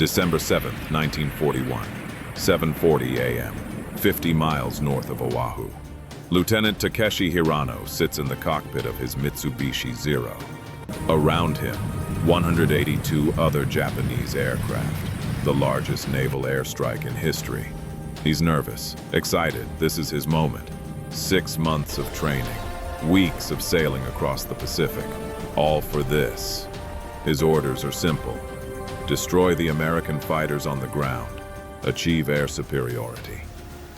December 7, 1941, 7:40 a.m., 50 miles north of Oahu. Lieutenant Takeshi Hirano sits in the cockpit of his Mitsubishi Zero. Around him, 182 other Japanese aircraft, the largest naval airstrike in history. He's nervous, excited. This is his moment. 6 months of training, weeks of sailing across the Pacific, all for this. His orders are simple. Destroy the American fighters on the ground. Achieve air superiority.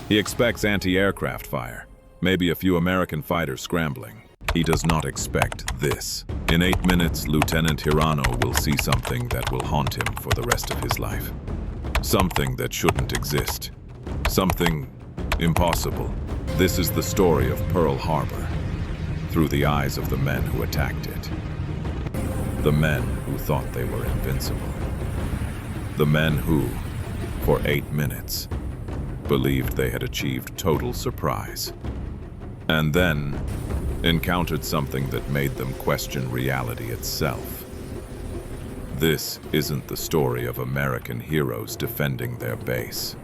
He expects anti-aircraft fire, maybe a few American fighters scrambling. He does not expect this. In 8 minutes, Lieutenant Hirano will see something that will haunt him for the rest of his life. Something that shouldn't exist. Something impossible. This is the story of Pearl Harbor, through the eyes of the men who attacked it. The men who thought they were invincible. The men who, for 8 minutes, believed they had achieved total surprise. And then encountered something that made them question reality itself. This isn't the story of American heroes defending their base.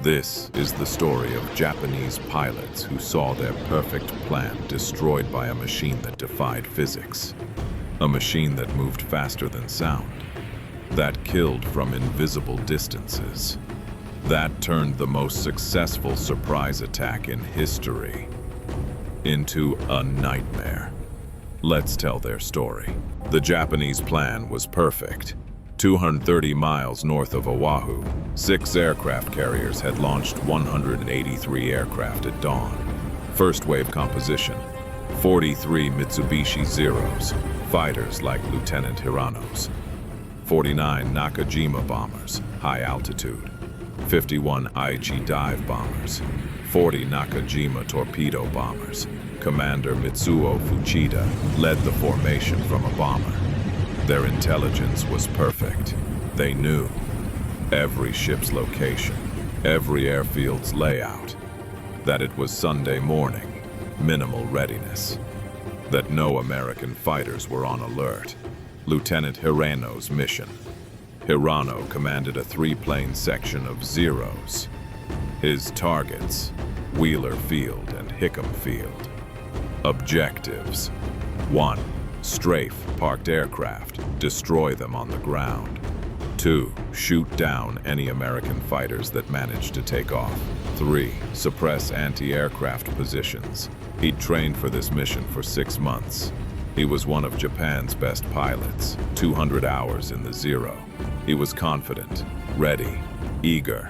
This is the story of Japanese pilots who saw their perfect plan destroyed by a machine that defied physics. A machine that moved faster than sound. That killed from invisible distances. That turned the most successful surprise attack in history into a nightmare. Let's tell their story. The Japanese plan was perfect. 230 miles north of Oahu, 6 aircraft carriers had launched 183 aircraft at dawn. First wave composition, 43 Mitsubishi Zeros, fighters like Lieutenant Hirano's. 49 Nakajima bombers, high altitude. 51 Aichi dive bombers. 40 Nakajima torpedo bombers. Commander Mitsuo Fuchida led the formation from a bomber. Their intelligence was perfect. They knew every ship's location, every airfield's layout, that it was Sunday morning, minimal readiness, that no American fighters were on alert. Lieutenant Hirano's mission. Hirano commanded a 3-plane section of Zeros. His targets, Wheeler Field and Hickam Field. Objectives: 1. Strafe parked aircraft, destroy them on the ground. 2. Shoot down any American fighters that managed to take off. 3. Suppress anti-aircraft positions. He'd trained for this mission for 6 months. He was one of Japan's best pilots, 200 hours in the Zero. He was confident, ready, eager.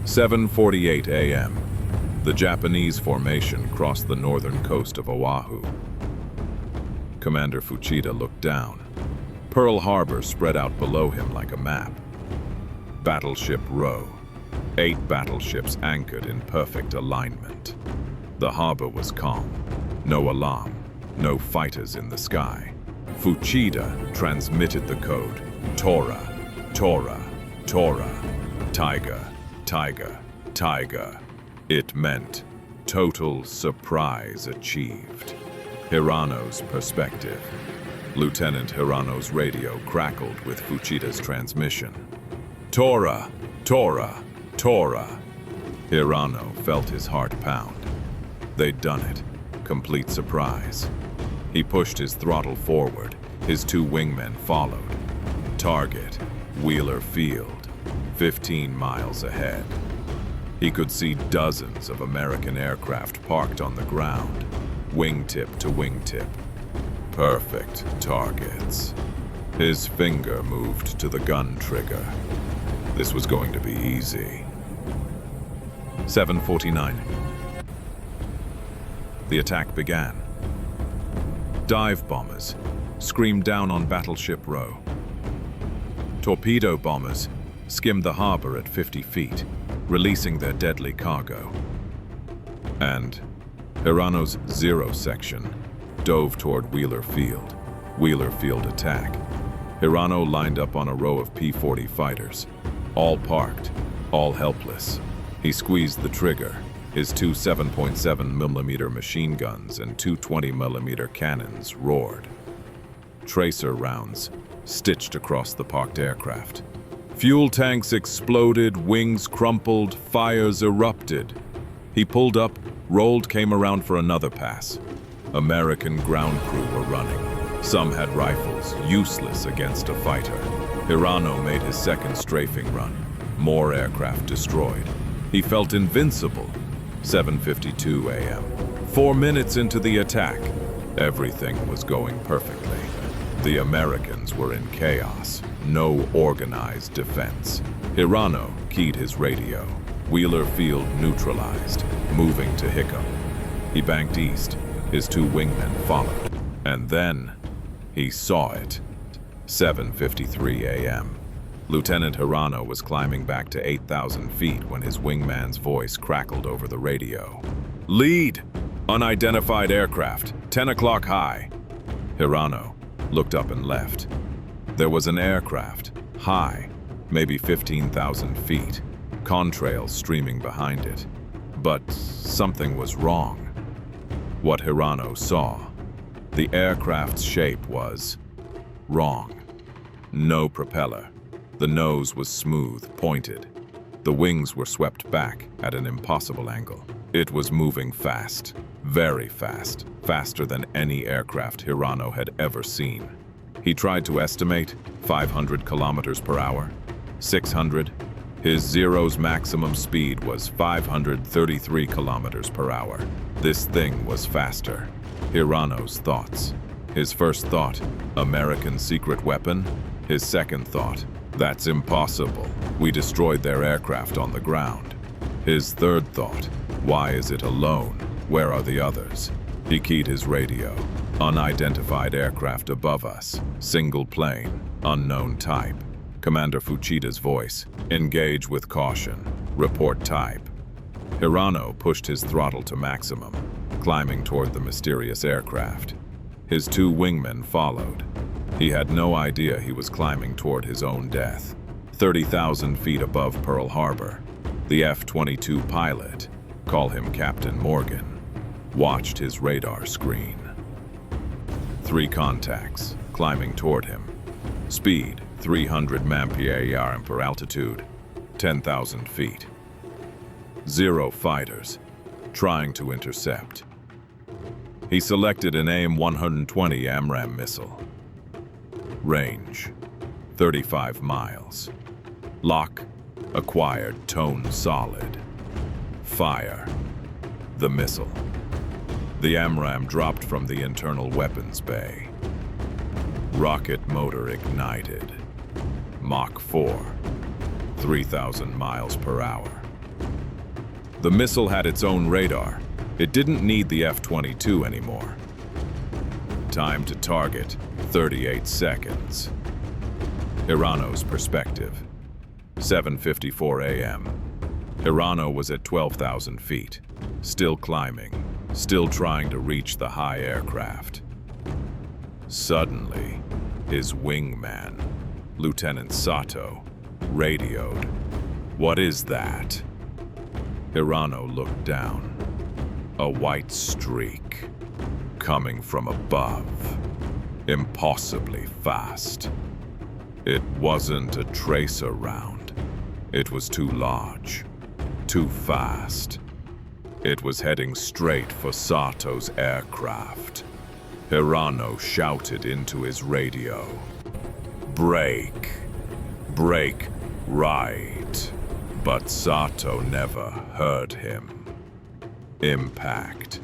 7:48 a.m. The Japanese formation crossed the northern coast of Oahu. Commander Fuchida looked down. Pearl Harbor spread out below him like a map. Battleship row. 8 battleships anchored in perfect alignment. The harbor was calm. No alarm. No fighters in the sky. Fuchida transmitted the code. Tora, Tora, Tora. Tiger, Tiger, Tiger. It meant total surprise achieved. Hirano's perspective. Lieutenant Hirano's radio crackled with Fuchida's transmission. Tora, Tora, Tora. Hirano felt his heart pound. They'd done it. Complete surprise. He pushed his throttle forward. His 2 wingmen followed. Target, Wheeler Field, 15 miles ahead. He could see dozens of American aircraft parked on the ground, wingtip to wingtip. Perfect targets. His finger moved to the gun trigger. This was going to be easy. 7:49. The attack began. Dive bombers screamed down on Battleship Row. Torpedo bombers skimmed the harbor at 50 feet, releasing their deadly cargo. And Hirano's Zero section dove toward Wheeler Field. Wheeler Field attack. Hirano lined up on a row of P-40 fighters, all parked, all helpless. He squeezed the trigger. His 2 7.7mm machine guns and 2 20mm cannons roared. Tracer rounds stitched across the parked aircraft. Fuel tanks exploded, wings crumpled, fires erupted. He pulled up, rolled, came around for another pass. American ground crew were running. Some had rifles, useless against a fighter. Hirano made his second strafing run. More aircraft destroyed. He felt invincible. 7:52 a.m. 4 minutes into the attack. Everything was going perfectly. The Americans were in chaos. No organized defense. Hirano keyed his radio. Wheeler Field neutralized, moving to Hickam. He banked east. His two wingmen followed. And then he saw it. 7:53 a.m. Lieutenant Hirano was climbing back to 8,000 feet when his wingman's voice crackled over the radio. "Lead! Unidentified aircraft, 10 o'clock high." Hirano looked up and left. There was an aircraft, high, maybe 15,000 feet, contrails streaming behind it. But something was wrong. What Hirano saw, the aircraft's shape was wrong. No propeller. The nose was smooth, pointed. The wings were swept back at an impossible angle. It was moving fast, very fast, faster than any aircraft Hirano had ever seen. He tried to estimate 500 kilometers per hour, 600. His Zero's maximum speed was 533 kilometers per hour. This thing was faster. Hirano's thoughts. His first thought, American secret weapon. His second thought, that's impossible. We destroyed their aircraft on the ground. His third thought, why is it alone? Where are the others? He keyed his radio. Unidentified aircraft above us. Single plane. Unknown type. Commander Fuchida's voice. Engage with caution. Report type. Hirano pushed his throttle to maximum, climbing toward the mysterious aircraft. His two wingmen followed. He had no idea he was climbing toward his own death. 30,000 feet above Pearl Harbor, the F-22 pilot, call him Captain Morgan, watched his radar screen. 3 contacts, climbing toward him. Speed, 300 mph per altitude, 10,000 feet. 0 fighters, trying to intercept. He selected an AIM-120 AMRAAM missile. Range, 35 miles. Lock, acquired, tone solid. Fire, the missile. The AMRAAM dropped from the internal weapons bay. Rocket motor ignited. Mach 4, 3,000 miles per hour. The missile had its own radar. It didn't need the F-22 anymore. Time to target, 38 seconds. Hirano's perspective. 7:54 a.m. Hirano was at 12,000 feet, still climbing, still trying to reach the high aircraft. Suddenly, his wingman, Lieutenant Sato, radioed. "What is that?" Hirano looked down. A white streak, coming from above, impossibly fast. It wasn't a tracer round. It was too large, too fast. It was heading straight for Sato's aircraft. Hirano shouted into his radio, "Brake! Brake right!" But Sato never heard him. Impact.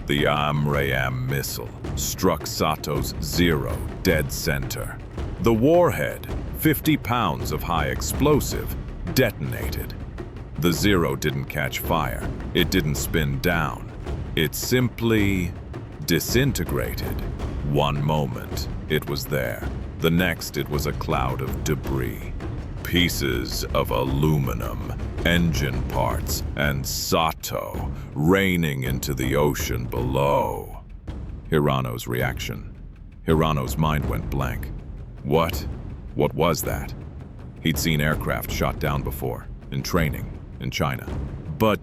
The AMRAAM missile struck Sato's Zero dead center. The warhead, 50 pounds of high explosive, detonated. The Zero didn't catch fire. It didn't spin down. It simply disintegrated. One moment, it was there. The next, it was a cloud of debris. Pieces of aluminum, engine parts, and Sato raining into the ocean below. Hirano's reaction. Hirano's mind went blank. What? What was that? He'd seen aircraft shot down before, in training, in China. But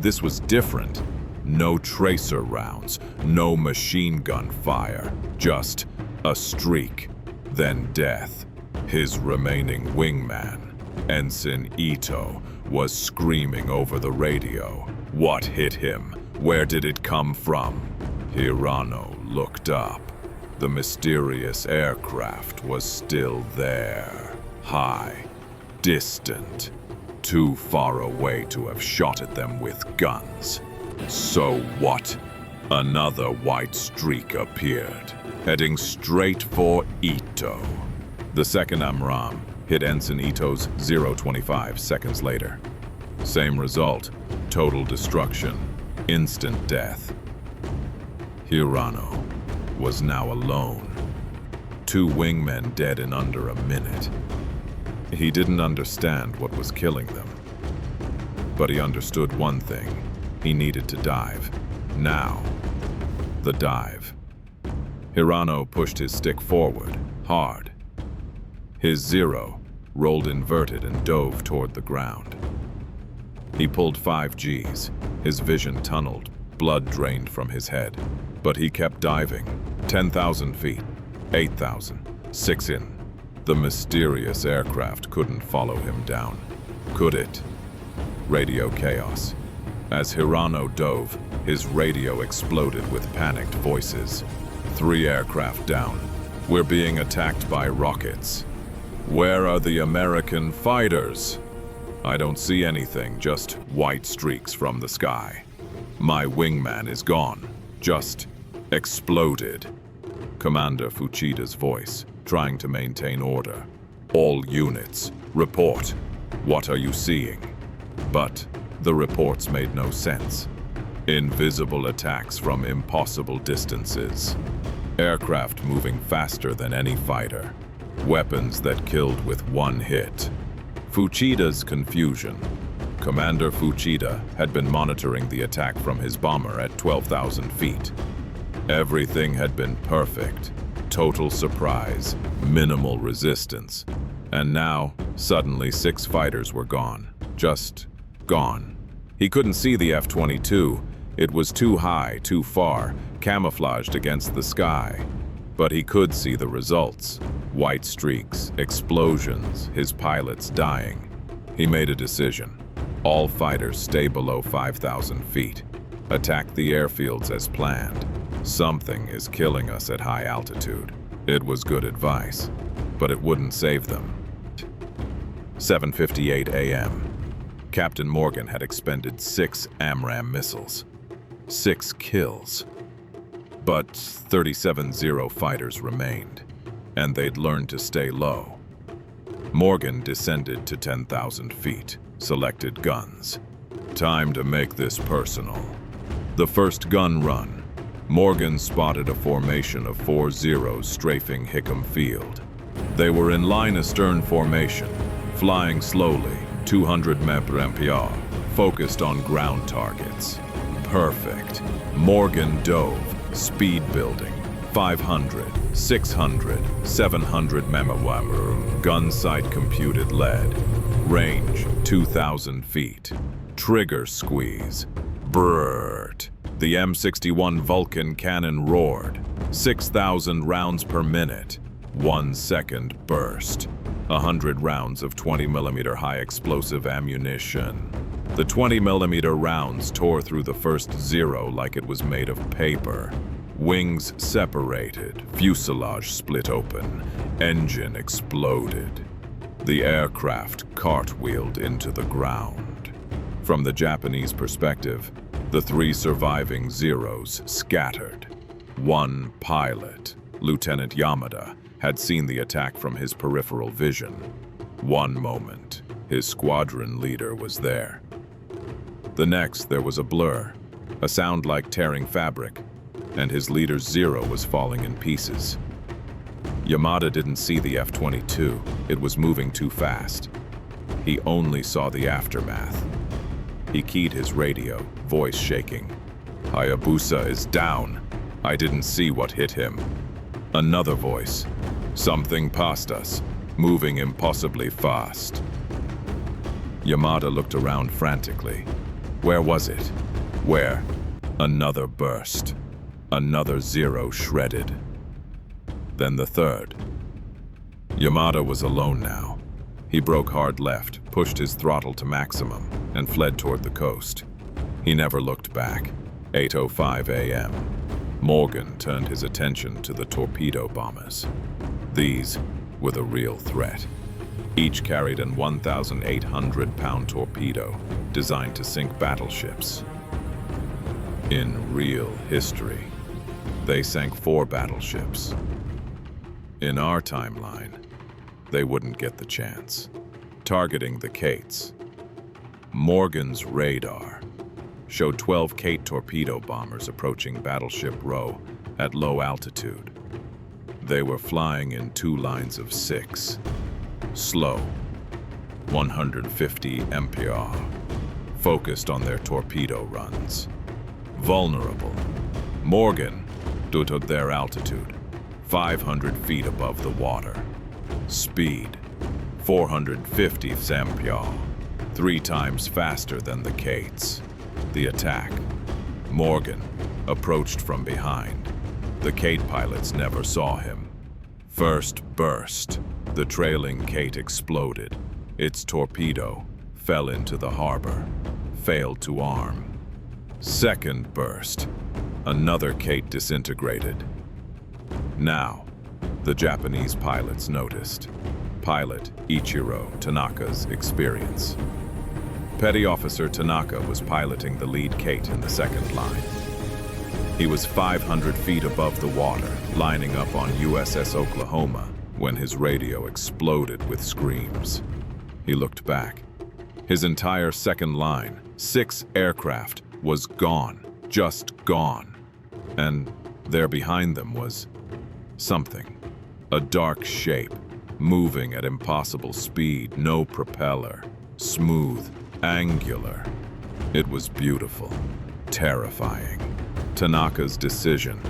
this was different. No tracer rounds, no machine gun fire, just a streak. then death. His remaining wingman, Ensign Ito, was screaming over the radio. What hit him? Where did it come from? Hirano looked up. The mysterious aircraft was still there. High, distant, too far away to have shot at them with guns. So what? Another white streak appeared, heading straight for Ito. The second AMRAAM hit Ensign Ito's 025 seconds later. Same result, total destruction, instant death. Hirano was now alone. 2 wingmen dead in under a minute. He didn't understand what was killing them. But he understood one thing. He needed to dive. Now. The dive. Hirano pushed his stick forward, hard. His Zero rolled inverted and dove toward the ground. He pulled 5 Gs. His vision tunneled, blood drained from his head. But he kept diving. 10,000 feet, 8,000, 6 in. The mysterious aircraft couldn't follow him down. Could it? Radio chaos. As Hirano dove, his radio exploded with panicked voices. 3 aircraft down. We're being attacked by rockets. Where are the American fighters? I don't see anything, just white streaks from the sky. My wingman is gone. Just exploded. Commander Fuchida's voice, trying to maintain order. All units, report. What are you seeing? But the reports made no sense. Invisible attacks from impossible distances. Aircraft moving faster than any fighter. Weapons that killed with 1 hit. Fuchida's confusion. Commander Fuchida had been monitoring the attack from his bomber at 12,000 feet. Everything had been perfect. Total surprise, minimal resistance. And now, suddenly 6 fighters were gone. Just gone. He couldn't see the F-22. It was too high, too far, camouflaged against the sky. But he could see the results. White streaks, explosions, his pilots dying. He made a decision. All fighters stay below 5,000 feet. Attack the airfields as planned. Something is killing us at high altitude. It was good advice, but it wouldn't save them. 7:58 a.m. Captain Morgan had expended 6 AMRAAM missiles. 6 kills. But 37 Zero fighters remained, and they'd learned to stay low. Morgan descended to 10,000 feet, selected guns. Time to make this personal. The first gun run. Morgan spotted a formation of 4 Zeros strafing Hickam Field. They were in line astern formation, flying slowly, 200 mph, focused on ground targets. Perfect. Morgan dove, speed building, 500, 600, 700 mph, gun sight computed lead, range 2,000 feet, trigger squeeze, brrrt. The M61 Vulcan cannon roared, 6,000 rounds per minute, 1 second burst, 100 rounds of 20mm high explosive ammunition. The 20mm rounds tore through the first Zero like it was made of paper. Wings separated, fuselage split open, engine exploded. The aircraft cartwheeled into the ground. From the Japanese perspective, the 3 surviving Zeros scattered. 1 pilot, Lieutenant Yamada, had seen the attack from his peripheral vision. 1 moment, his squadron leader was there. The next, there was a blur, a sound like tearing fabric, and his leader's Zero was falling in pieces. Yamada didn't see the F-22. It was moving too fast. He only saw the aftermath. He keyed his radio, voice shaking. Hayabusa is down. I didn't see what hit him. Another voice. Something passed us, moving impossibly fast. Yamada looked around frantically. Where was it? Where? Another burst. Another Zero shredded. Then the third. Yamada was alone now. He broke hard left, pushed his throttle to maximum, and fled toward the coast. He never looked back. 8:05 a.m. Morgan turned his attention to the torpedo bombers. These were the real threat. Each carried an 1,800-pound torpedo designed to sink battleships. In real history, they sank 4 battleships. In our timeline, they wouldn't get the chance. Targeting the Kates, Morgan's radar showed 12 Kate torpedo bombers approaching Battleship Row at low altitude. They were flying in 2 lines of 6. Slow, 150 mph, focused on their torpedo runs. Vulnerable. Morgan, due to their altitude, 500 feet above the water. Speed, 450 mph, 3 times faster than the Kates. The attack. Morgan approached from behind. The Kate pilots never saw him. First burst. The trailing Kate exploded. Its torpedo fell into the harbor, failed to arm. Second burst. Another Kate disintegrated. Now, the Japanese pilots noticed. Pilot Ichiro Tanaka's experience. Petty Officer Tanaka was piloting the lead Kate in the second line. He was 500 feet above the water, lining up on USS Oklahoma, when his radio exploded with screams. He looked back. His entire second line, 6 aircraft, was gone, just gone. And there behind them was something. A dark shape, moving at impossible speed, no propeller, smooth, angular. It was beautiful, terrifying. Tanaka's decision.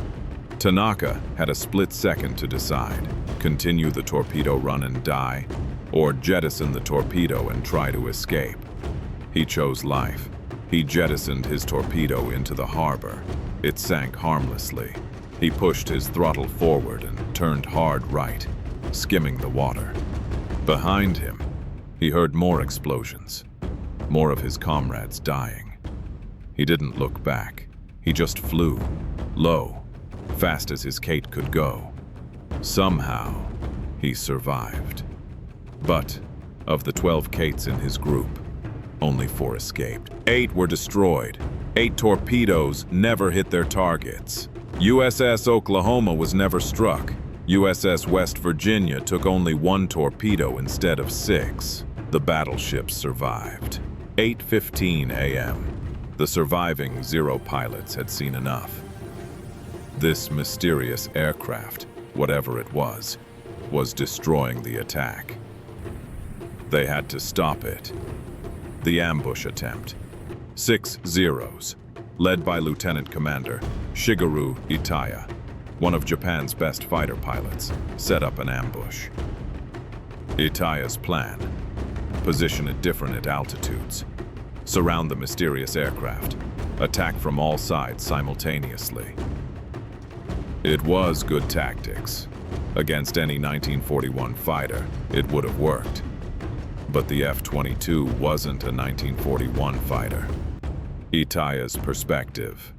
Tanaka had a split second to decide. Continue the torpedo run and die, or jettison the torpedo and try to escape. He chose life. He jettisoned his torpedo into the harbor. It sank harmlessly. He pushed his throttle forward and turned hard right, skimming the water. Behind him, he heard more explosions, more of his comrades dying. He didn't look back. He just flew, low, fast as his Kate could go. Somehow, he survived. But of the 12 Kates in his group, only 4 escaped. 8 were destroyed. 8 torpedoes never hit their targets. USS Oklahoma was never struck. USS West Virginia took only 1 torpedo instead of 6. The battleships survived. 8:15 a.m. The surviving 0 pilots had seen enough. This mysterious aircraft, whatever it was destroying the attack. They had to stop it. The ambush attempt. 6 Zeros, led by Lieutenant Commander Shigeru Itaya, one of Japan's best fighter pilots, set up an ambush. Itaya's plan: position it different at altitudes, surround the mysterious aircraft, attack from all sides simultaneously. It was good tactics. Against any 1941 fighter, it would have worked. But the F-22 wasn't a 1941 fighter. Itaya's perspective.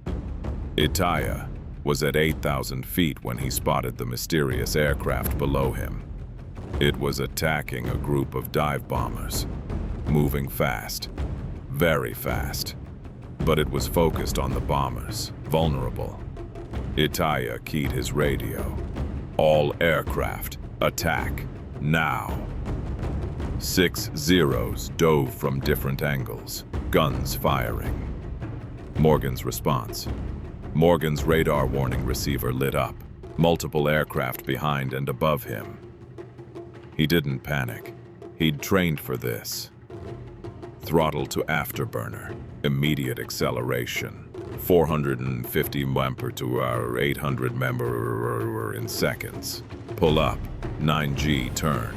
Itaya was at 8,000 feet when he spotted the mysterious aircraft below him. It was attacking a group of dive bombers, moving fast, very fast. But it was focused on the bombers, vulnerable. Itaya keyed his radio. All aircraft, attack, now. 6 Zeros dove from different angles, guns firing. Morgan's response. Morgan's radar warning receiver lit up, multiple aircraft behind and above him. He didn't panic. He'd trained for this. Throttle to afterburner, immediate acceleration. 450 mph to 800 mph in seconds. Pull up, 9G turn.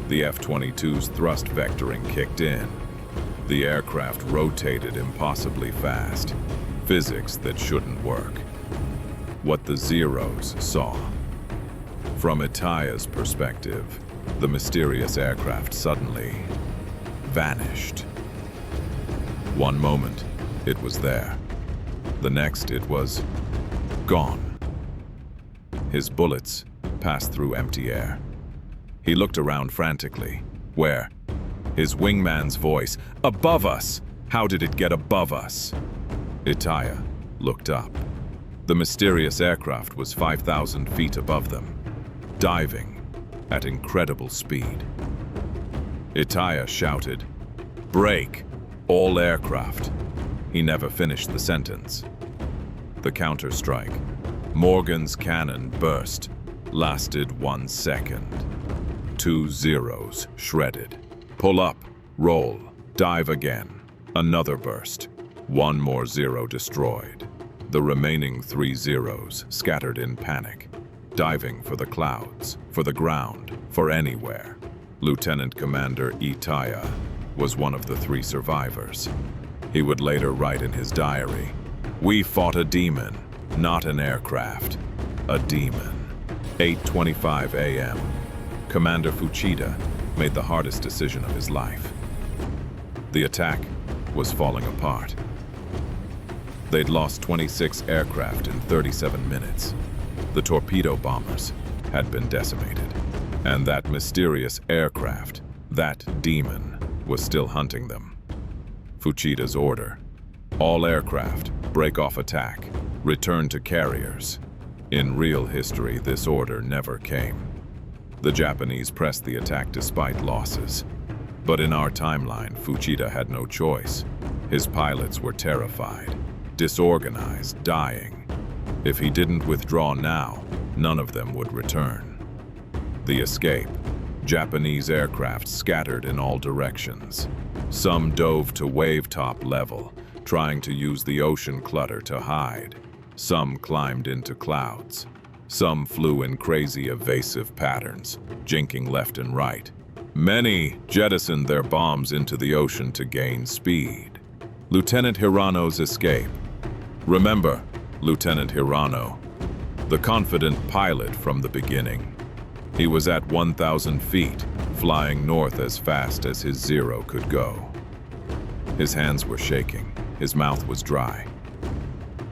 The F-22's thrust vectoring kicked in. The aircraft rotated impossibly fast. Physics that shouldn't work. What the Zeros saw. From Itaya's perspective, The mysterious aircraft suddenly vanished. One moment, it was there. The next, it was gone. His bullets passed through empty air. He looked around frantically. Where? His wingman's voice. Above us! How did it get above us? Itaya looked up. The mysterious aircraft was 5,000 feet above them, diving at incredible speed. Itaya shouted, "Break! All aircraft!" He never finished the sentence. The counter-strike. Morgan's cannon burst, lasted 1 second. 2 zeros shredded. Pull up, roll, dive again. Another burst. 1 more zero destroyed. The remaining 3 zeros scattered in panic, diving for the clouds, for the ground, for anywhere. Lieutenant Commander Itaya was one of the 3 survivors. He would later write in his diary, "We fought a demon, not an aircraft. A demon." 8:25 a.m. Commander Fuchida made the hardest decision of his life. The attack was falling apart. They'd lost 26 aircraft in 37 minutes. The torpedo bombers had been decimated. And that mysterious aircraft, that demon, was still hunting them. Fuchida's order: all aircraft, break off attack, return to carriers. In real history, this order never came. The Japanese pressed the attack despite losses. But in our timeline, Fuchida had no choice. His pilots were terrified, disorganized, dying. If he didn't withdraw now, none of them would return. The escape. Japanese aircraft scattered in all directions. Some dove to wave-top level, trying to use the ocean clutter to hide. Some climbed into clouds. Some flew in crazy evasive patterns, jinking left and right. Many jettisoned their bombs into the ocean to gain speed. Lieutenant Hirano's escape. Remember, Lieutenant Hirano, the confident pilot from the beginning. He was at 1,000 feet, flying north as fast as his Zero could go. His hands were shaking, his mouth was dry.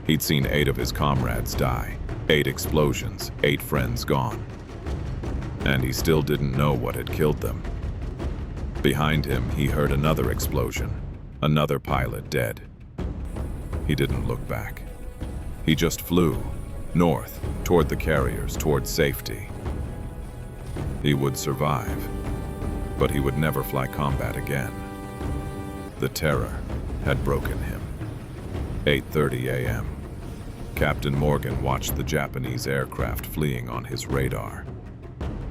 He'd seen 8 of his comrades die, 8 explosions, 8 friends gone. And he still didn't know what had killed them. Behind him, he heard another explosion, another pilot dead. He didn't look back. He just flew, north, toward the carriers, toward safety. He would survive, but he would never fly combat again. The terror had broken him. 8:30 a.m. Captain Morgan watched the Japanese aircraft fleeing on his radar.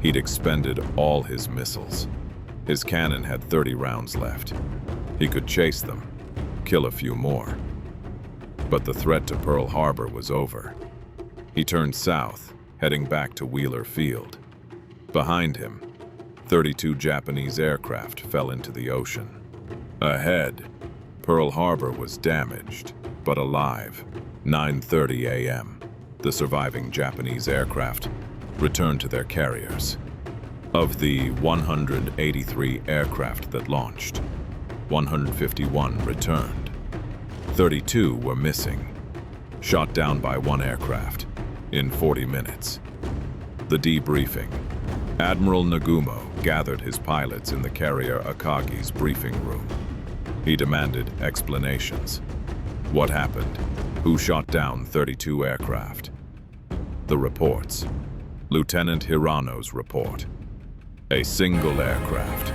He'd expended all his missiles. His cannon had 30 rounds left. He could chase them, kill a few more. But the threat to Pearl Harbor was over. He turned south, heading back to Wheeler Field. Behind him, 32 Japanese aircraft fell into the ocean. Ahead, Pearl Harbor was damaged, but alive. 9:30 a.m. The surviving Japanese aircraft returned to their carriers. Of the 183 aircraft that launched, 151 returned. 32 were missing, shot down by 1 aircraft in 40 minutes. The debriefing. Admiral Nagumo gathered his pilots in the carrier Akagi's briefing room. He demanded explanations. What happened? Who shot down 32 aircraft? The reports. Lieutenant Hirano's report. A single aircraft.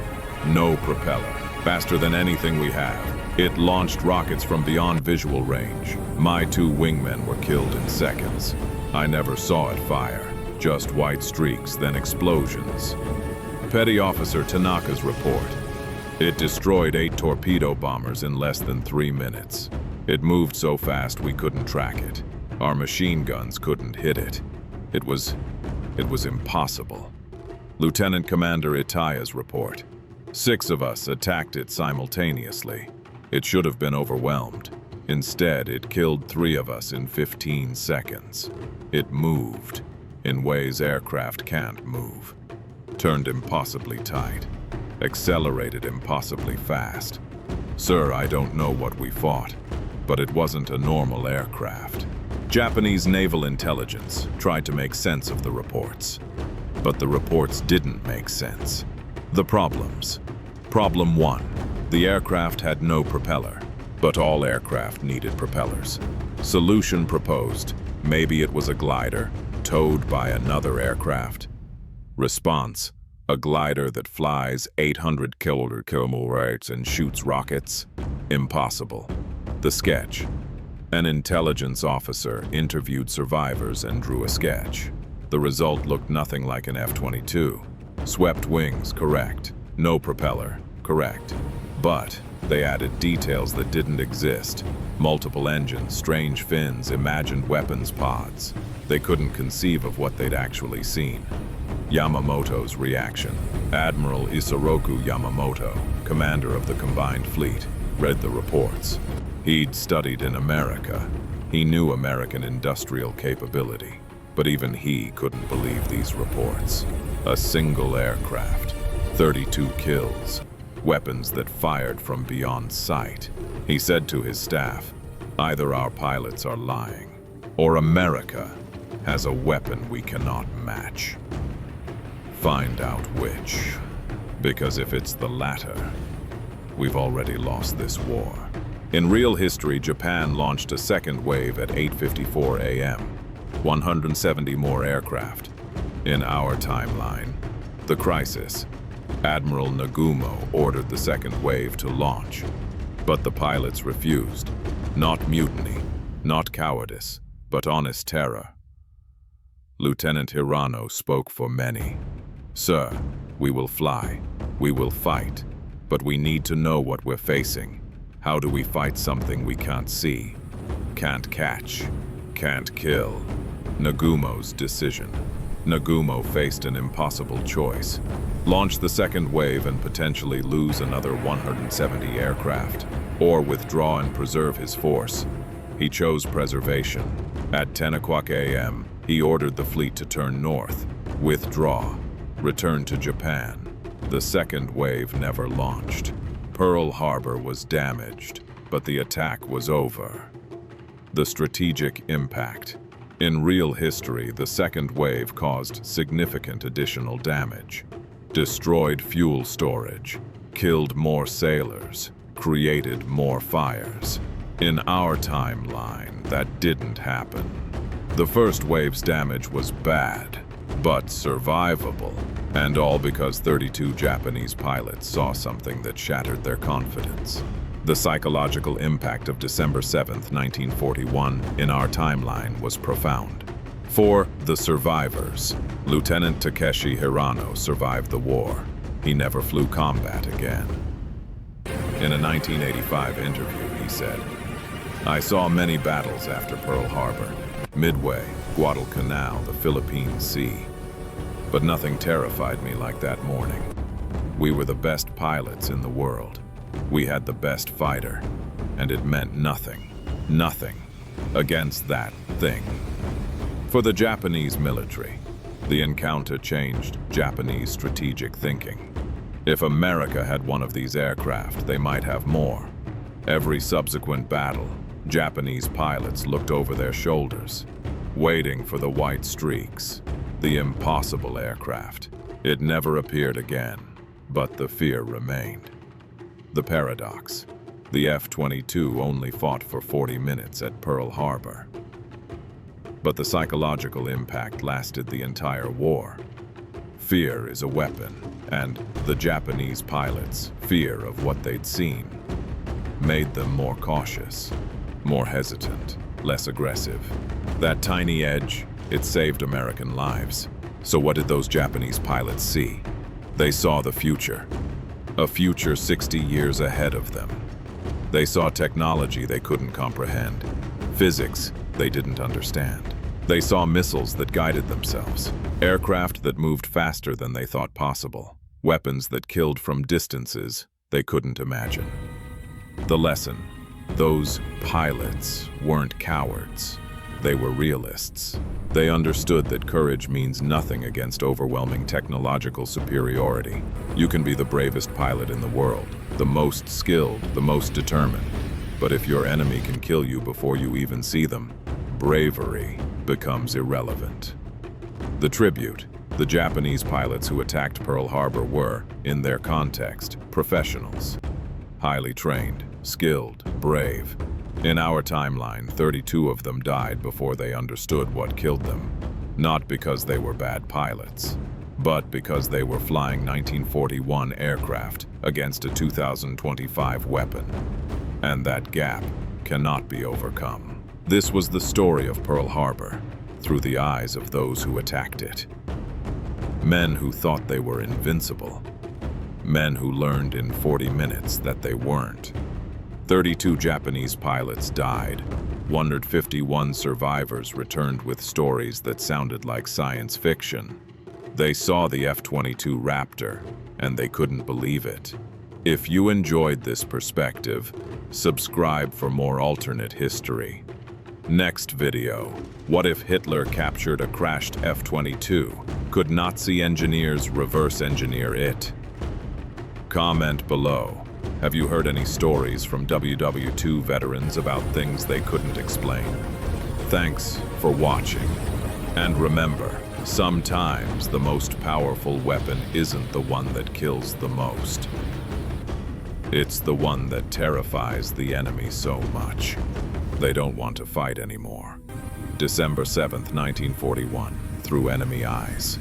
No propeller. Faster than anything we have. It launched rockets from beyond visual range. My 2 wingmen were killed in seconds. I never saw it fire. Just white streaks, then explosions. Petty Officer Tanaka's report. It destroyed 8 torpedo bombers in less than 3 minutes. It moved so fast we couldn't track it. Our machine guns couldn't hit it. It was impossible. Lieutenant Commander Itaya's report. 6 of us attacked it simultaneously. It should have been overwhelmed. Instead, it killed 3 of us in 15 seconds. It moved in ways aircraft can't move. turned impossibly tight, accelerated impossibly fast. Sir, I don't know what we fought, but it wasn't a normal aircraft. Japanese naval intelligence tried to make sense of the reports, but the reports didn't make sense. The problems. Problem 1. The aircraft had no propeller, but all aircraft needed propellers. Solution proposed. Maybe it was a glider, towed by another aircraft. Response. A glider that flies 800 kilometers and shoots rockets? Impossible. The sketch. An intelligence officer interviewed survivors and drew a sketch. The result looked nothing like an F-22. Swept wings, correct. No propeller, correct. But they added details that didn't exist. Multiple engines, strange fins, imagined weapons pods. They couldn't conceive of what they'd actually seen. Yamamoto's reaction. Admiral Isoroku Yamamoto, commander of the combined fleet, read the reports. He'd studied in America. He knew American industrial capability, but even he couldn't believe these reports. A single aircraft, 32 kills, weapons that fired from beyond sight. He said to his staff, either our pilots are lying, or America has a weapon we cannot match. Find out which, because if it's the latter, we've already lost this war. In real history, Japan launched a second wave at 8:54 a.m., 170 more aircraft. In our timeline, the crisis, Admiral Nagumo ordered the second wave to launch, but the pilots refused. Not mutiny, not cowardice, but honest terror. Lieutenant Hirano spoke for many. Sir, we will fly, we will fight, but we need to know what we're facing. How do we fight something we can't see, can't catch, can't kill? Nagumo's decision. Nagumo faced an impossible choice. Launch the second wave and potentially lose another 170 aircraft, or withdraw and preserve his force. He chose preservation. At 10 o'clock a.m., he ordered the fleet to turn north, withdraw, return to Japan. The second wave never launched. Pearl Harbor was damaged, but the attack was over. The strategic impact. In real history, the second wave caused significant additional damage. Destroyed fuel storage, killed more sailors, created more fires. In our timeline, that didn't happen. The first wave's damage was bad, but survivable, and all because 32 Japanese pilots saw something that shattered their confidence. The psychological impact of December 7th, 1941, in our timeline was profound. For the survivors, Lieutenant Takeshi Hirano survived the war. He never flew combat again. In a 1985 interview, he said, "I saw many battles after Pearl Harbor, Midway, Guadalcanal, the Philippine Sea. But nothing terrified me like that morning. We were the best pilots in the world. We had the best fighter, and it meant nothing against that thing." For the Japanese military, the encounter changed Japanese strategic thinking. If America had one of these aircraft, they might have more. Every subsequent battle, Japanese pilots looked over their shoulders, waiting for the white streaks, the impossible aircraft. It never appeared again, but the fear remained. The paradox. The F-22 only fought for 40 minutes at Pearl Harbor. But the psychological impact lasted the entire war. Fear is a weapon, and the Japanese pilots' fear of what they'd seen made them more cautious, more hesitant, less aggressive. That tiny edge, it saved American lives. So what did those Japanese pilots see? They saw the future. A future 60 years ahead of them. They saw technology they couldn't comprehend, physics they didn't understand. They saw missiles that guided themselves, aircraft that moved faster than they thought possible, weapons that killed from distances they couldn't imagine. The lesson: those pilots weren't cowards. They were realists. They understood that courage means nothing against overwhelming technological superiority. You can be the bravest pilot in the world, the most skilled, the most determined. But if your enemy can kill you before you even see them, bravery becomes irrelevant. The tribute. The Japanese pilots who attacked Pearl Harbor were, in their context, professionals. Highly trained, skilled, brave. In our timeline, 32 of them died before they understood what killed them. Not because they were bad pilots, but because they were flying 1941 aircraft against a 2025 weapon. And that gap cannot be overcome. This was the story of Pearl Harbor, through the eyes of those who attacked it. Men who thought they were invincible. Men who learned in 40 minutes that they weren't. 32 Japanese pilots died. 151 survivors returned with stories that sounded like science fiction. They saw the F-22 Raptor, and they couldn't believe it. If you enjoyed this perspective, subscribe for more alternate history. Next video. What if Hitler captured a crashed F-22? Could Nazi engineers reverse engineer it? Comment below. Have you heard any stories from WW2 veterans about things they couldn't explain? Thanks for watching. And remember, sometimes the most powerful weapon isn't the one that kills the most. It's the one that terrifies the enemy so much, they don't want to fight anymore. December 7th, 1941, Through Enemy Eyes.